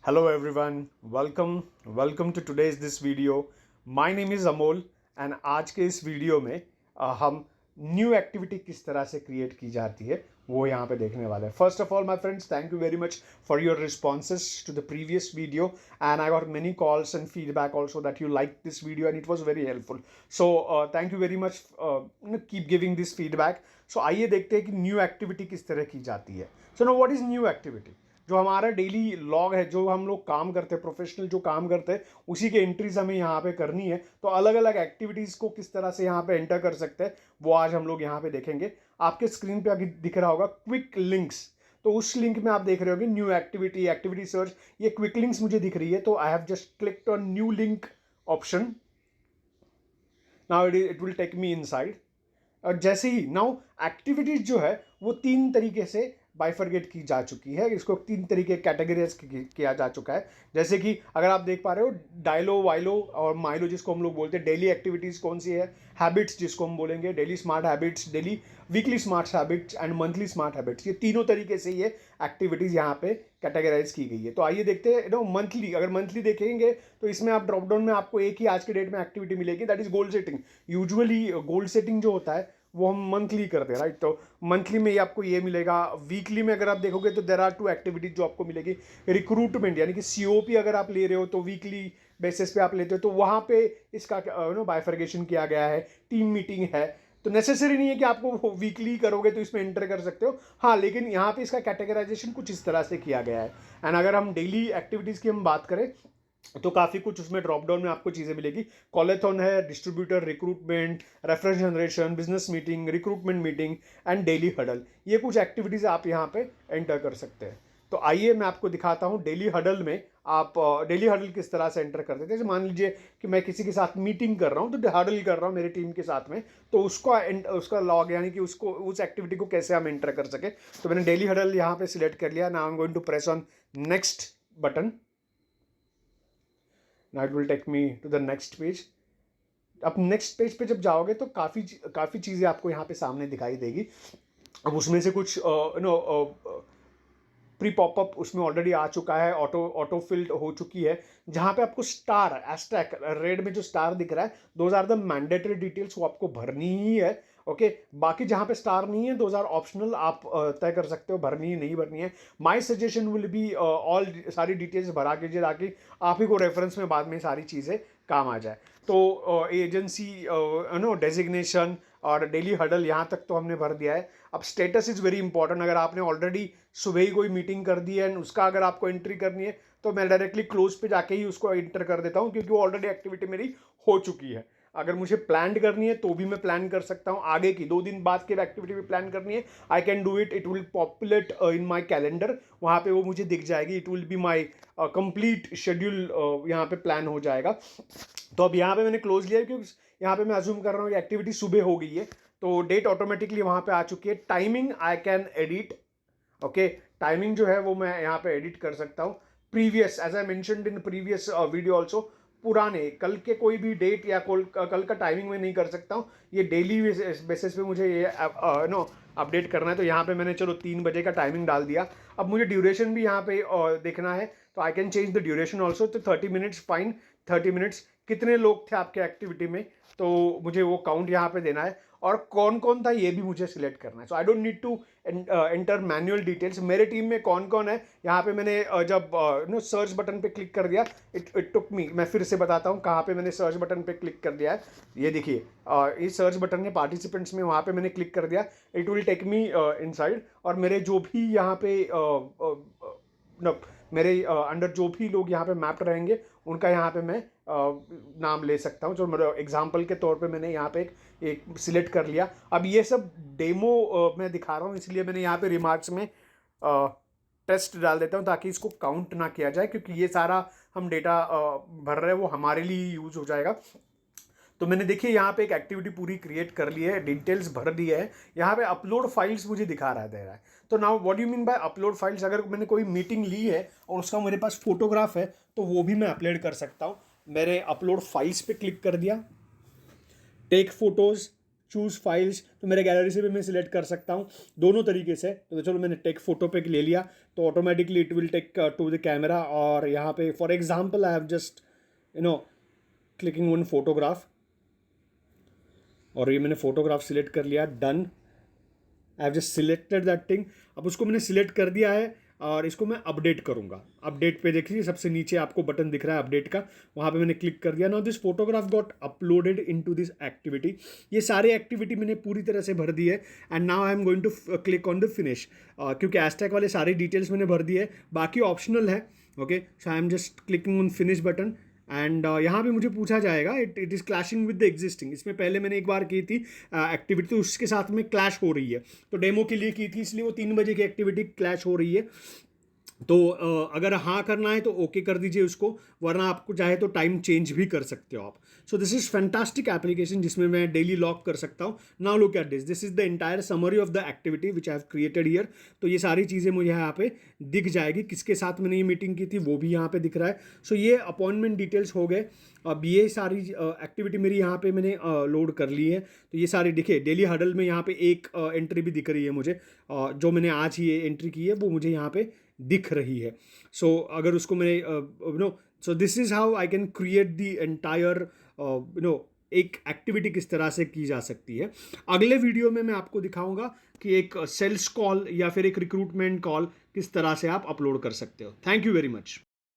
Hello everyone, welcome to today's this video. My name is Amol and आज के इस video में हम न्यू एक्टिविटी किस तरह से क्रिएट की जाती है वो यहाँ पे देखने वाले हैं. First of all my friends, thank you very much for your responses to the previous video and I got many calls and feedback also that you like this video and it was very helpful. So thank you very much, keep giving this feedback. So आइए देखते हैं कि new activity किस तरह की जाती है. So know what is new activity. जो हमारा डेली लॉग है, जो हम लोग काम करते हैं, प्रोफेशनल जो काम करते हैं, उसी के एंट्रीज हमें यहाँ पे करनी है. तो अलग अलग एक्टिविटीज़ को किस तरह से यहाँ पे एंटर कर सकते हैं वो आज हम लोग यहाँ पे देखेंगे. आपके स्क्रीन पे अभी दिख रहा होगा क्विक लिंक्स. तो उस लिंक में आप देख रहे होगे न्यू एक्टिविटी, एक्टिविटी सर्च. ये क्विक लिंक्स मुझे दिख रही है, तो I have just clicked on new link option. Now it will take me inside. और जैसे ही नाउ एक्टिविटीज जो है वो तीन तरीके से बाइफरगेट की जा चुकी है. इसको तीन तरीके कैटेगरीज किया जा चुका है. जैसे कि अगर आप देख पा रहे हो, डायलो, वाइलो और माइलो जिसको हम लोग बोलते हैं. डेली एक्टिविटीज़ कौन सी है, हैबिट्स जिसको हम बोलेंगे, daily smart habits, daily weekly smart habits and monthly smart habits. ये तीनों तरीके से ये एक्टिविटीज़ यहाँ पे कैटेगराइज की गई है. तो आइए देखते हैं मंथली. अगर मंथली देखेंगे तो इसमें आप ड्रॉप डाउन में आपको एक ही आज के डेट में एक्टिविटी मिलेगी, that is goal setting. Usually goal setting जो होता है वो हम मंथली करते हैं, राइट. तो मंथली में आपको ये मिलेगा. वीकली में अगर आप देखोगे तो देर आर टू एक्टिविटीज जो आपको मिलेगी. रिक्रूटमेंट यानी कि सीओपी अगर आप ले रहे हो तो वीकली बेसिस पे आप लेते हो, तो वहाँ पे इसका बाइफर्गेशन किया गया है. टीम मीटिंग है, तो नेसेसरी नहीं है कि आपको वीकली करोगे तो इसमें एंटर कर सकते हो. हाँ, लेकिन यहाँ पे इसका कैटेगराइजेशन कुछ इस तरह से किया गया है. एंड अगर हम डेली एक्टिविटीज़ की हम बात करें तो काफ़ी कुछ उसमें ड्रॉप डाउन में आपको चीज़ें मिलेगी. कॉलेथॉन है, distributor, recruitment, reference generation, business meeting, recruitment meeting and daily huddle. ये कुछ एक्टिविटीज़ आप यहाँ पे एंटर कर सकते हैं. तो आइए मैं आपको दिखाता हूँ डेली हडल में आप डेली हडल किस तरह से एंटर करते थे. जैसे मान लीजिए कि मैं किसी के साथ मीटिंग कर रहा हूँ, तो हडल कर रहा हूँ मेरी टीम के साथ में, तो उसका लॉग यानी कि उसको उस एक्टिविटी को कैसे हम एंटर कर सके. तो मैंने डेली हडल यहाँ पे सिलेक्ट कर लिया. Now I am going to press on next button. Now it will take me to the next page. अब नेक्स्ट पेज पे जब जाओगे तो काफ़ी चीज़ें आपको यहाँ पे सामने दिखाई देगी. अब उसमें से कुछ प्री पॉपअप उसमें ऑलरेडी आ चुका है, ऑटो फिल्ड हो चुकी है. जहाँ पे आपको स्टार एस्टैक रेड में जो स्टार दिख रहा है, those are the mandatory details, वो आपको भरनी ही है. ओके, बाकी जहाँ पे स्टार नहीं है, दोज आर ऑप्शनल, आप तय कर सकते हो भरनी है नहीं भरनी है. My suggestion will be all सारी डिटेल्स भरा कीजिए ताकि आप ही को रेफरेंस में बाद में सारी चीज़ें काम आ जाए. तो एजेंसी डेजिग्नेशन और डेली हडल यहाँ तक तो हमने भर दिया है. अब स्टेटस इज़ वेरी इंपॉर्टेंट. अगर आपने ऑलरेडी सुबह ही कोई मीटिंग कर दी है एंड उसका अगर आपको एंट्री करनी है तो मैं डायरेक्टली क्लोज पे जाके ही उसको एंटर कर देता हूँ, क्योंकि वो ऑलरेडी एक्टिविटी मेरी हो चुकी है. अगर मुझे प्लान करनी है तो भी मैं प्लान कर सकता हूँ. आगे की 2 दिन बाद की एक्टिविटी भी प्लान करनी है, I can do it. It will populate in my calendar. वहाँ पे वो मुझे दिख जाएगी. It will be my complete schedule यहाँ पे प्लान हो जाएगा. तो अब यहाँ पे मैंने क्लोज लिया क्योंकि यहाँ पे मैं अज्यूम कर रहा हूँ कि एक्टिविटी सुबह हो गई है, तो डेट ऑटोमेटिकली वहाँ पे आ चुकी है. Timing I can edit. Okay, timing जो है वो मैं यहाँ पे एडिट कर सकता हूँ. Previous, as I mentioned in previous video also, पुराने कल के कोई भी डेट या कल का टाइमिंग में नहीं कर सकता हूँ. ये डेली बेसिस पे मुझे ये अपडेट करना है. तो यहाँ पे मैंने चलो 3 बजे का टाइमिंग डाल दिया. अब मुझे ड्यूरेशन भी यहाँ पे देखना है, तो I can change the duration also. तो 30 मिनट्स फाइन. 30 मिनट्स कितने लोग थे आपके एक्टिविटी में, तो मुझे वो काउंट यहाँ पे देना है. और कौन कौन था ये भी मुझे सिलेक्ट करना है. So I don't need to enter manual details. मेरे टीम में कौन कौन है यहाँ पे मैंने जब सर्च बटन पे क्लिक कर दिया, इट टुक मी. मैं फिर से बताता हूँ कहाँ पे मैंने सर्च बटन पे क्लिक कर दिया है. ये देखिए, इस सर्च बटन में पार्टिसिपेंट्स में वहाँ पे मैंने क्लिक कर दिया. It will take me inside. और मेरे जो भी यहाँ पे मेरे अंडर जो भी लोग यहाँ पे मैप रहेंगे उनका यहाँ पे मैं नाम ले सकता हूँ. जो मेरे एग्जाम्पल के तौर पे मैंने यहाँ पे एक सिलेक्ट कर लिया. अब ये सब डेमो मैं दिखा रहा हूँ, इसलिए मैंने यहाँ पे रिमार्क्स में टेस्ट डाल देता हूँ ताकि इसको काउंट ना किया जाए, क्योंकि ये सारा हम डेटा भर रहे हैं वो हमारे लिए यूज हो जाएगा. तो मैंने देखिए यहाँ पे एक एक्टिविटी पूरी क्रिएट कर ली है, डिटेल्स भर दी है. यहाँ पे अपलोड फाइल्स मुझे दिखा रहा दे रहा है. तो now what you mean by upload files. अगर मैंने कोई मीटिंग ली है और उसका मेरे पास फोटोग्राफ है तो वो भी मैं अपलोड कर सकता हूँ. मेरे अपलोड फाइल्स पे क्लिक कर दिया, टेक फोटोज, चूज़ फाइल्स, तो मेरे गैलरी से भी मैं सिलेक्ट कर सकता हूँ दोनों तरीके से। तो चलो मैंने टेक फोटो पे ले लिया, तो automatically it will take to the camera, और यहाँ पे for example I have just clicking one photograph, और ये मैंने फोटोग्राफ सिलेक्ट कर लिया, done. I have just selected that thing. अब उसको मैंने सिलेक्ट कर दिया है और इसको मैं अपडेट करूंगा। अपडेट पे देखिए सबसे नीचे आपको बटन दिख रहा है अपडेट का, वहाँ पे मैंने क्लिक कर दिया। Now this photograph got uploaded into this activity. ये सारी एक्टिविटी मैंने पूरी तरह से भर दी है, and now I am going to click on the finish, क्योंकि हैशटैग वाले सारी डिटेल्स मैंने भर दी है, बाकी ऑप्शनल है। Okay, so I am just clicking on finish button, and यहाँ पे मुझे पूछा जाएगा it is clashing with the existing. इसमें पहले मैंने एक बार की थी एक्टिविटी, तो उसके साथ में क्लैश हो रही है, तो डेमो के लिए की थी, इसलिए वो 3 बजे की एक्टिविटी क्लैश हो रही है। तो अगर हाँ करना है तो ओके कर दीजिए उसको, वरना आपको चाहे तो टाइम चेंज भी कर सकते हो आप। So this is fantastic application जिसमें मैं डेली लॉक कर सकता हूँ। Now look at this is the entire summary of the activity which I have created here. तो ये सारी चीज़ें मुझे यहाँ पे दिख जाएगी, किसके साथ मैंने ये मीटिंग की थी वो भी यहाँ पे दिख रहा है। सो ये अपॉइंटमेंट डिटेल्स हो गए। अब ये सारी एक्टिविटी मेरी यहाँ पे मैंने लोड कर ली है, तो ये सारी दिखे। डेली हडल में यहाँ पे एक एंट्री भी दिख रही है मुझे, जो मैंने आज ही ये एंट्री की है वो मुझे यहाँ पे दिख रही है। सो अगर उसको मैंने so this is how I can create the entire एक एक्टिविटी किस तरह से की जा सकती है। अगले वीडियो में मैं आपको दिखाऊंगा कि एक सेल्स कॉल या फिर एक रिक्रूटमेंट कॉल किस तरह से आप अपलोड कर सकते हो। Thank you very much.